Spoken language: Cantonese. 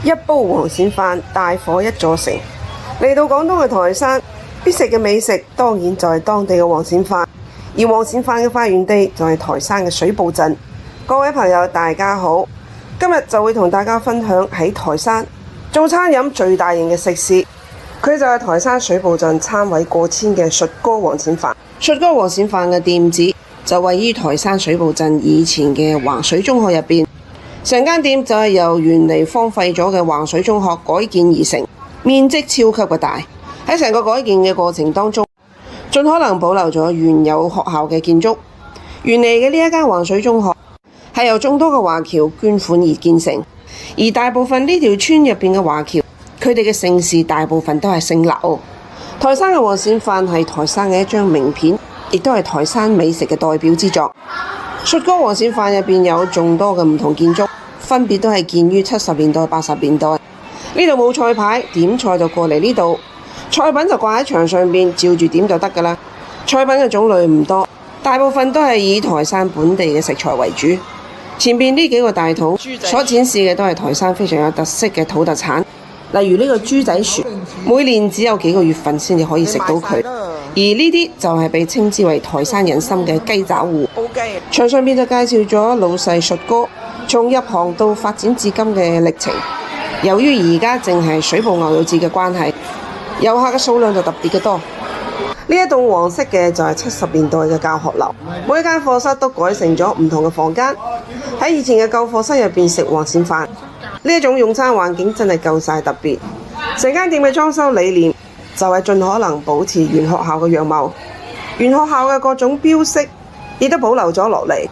一煲黃鱔飯，大火一座城。嚟到廣東嘅台山，必食嘅美食當然就係當地嘅黃鱔飯，而黃鱔飯嘅發源地就係台山嘅水埗鎮。各位朋友大家好，今日就會同大家分享喺台山做餐飲最大型嘅食肆，佢就係台山水埗鎮餐位過千嘅述哥黃鱔飯。述哥黃鱔飯嘅店址就位於台山水埗鎮以前嘅橫水中學入邊。成間店就係由原嚟荒廢咗嘅橫水中學改建而成，面積超級嘅大。喺成個改建嘅過程當中，盡可能保留咗原有學校嘅建築。原嚟嘅呢一間橫水中學係由眾多嘅華僑捐款而建成，而大部分呢條村入邊嘅華僑，佢哋嘅姓氏大部分都係姓劉。台山嘅黃鱔飯係台山嘅一張名片，亦都係台山美食嘅代表之作。述哥黃鱔飯入邊有眾多嘅唔同建築，分別都係建於70年代、80年代。呢度冇菜牌，點菜就過嚟呢度，菜品就掛喺牆上邊，照住點就得㗎啦。菜品嘅種類唔多，大部分都係以台山本地嘅食材為主。前邊呢幾個大肚所展示嘅都係台山非常有特色嘅土特產，例如呢個豬仔船，每年只有幾個月份先至可以食到佢。而呢啲就係被稱之為台山人參嘅雞爪糊。牆上邊就介紹咗老細述哥從入行到發展至今嘅歷程。由於而家正係水埗牛肉節嘅關係，遊客嘅數量就特別嘅多。呢一棟黃色嘅就係70年代嘅教學樓，每一間課室都改成咗唔同嘅房間。喺以前嘅舊課室入邊食黃鱔飯，呢一種用餐環境真係夠晒特別。成間店嘅裝修理念就係盡可能保持原學校嘅樣貌，原學校嘅各種標識亦都保留咗落嚟。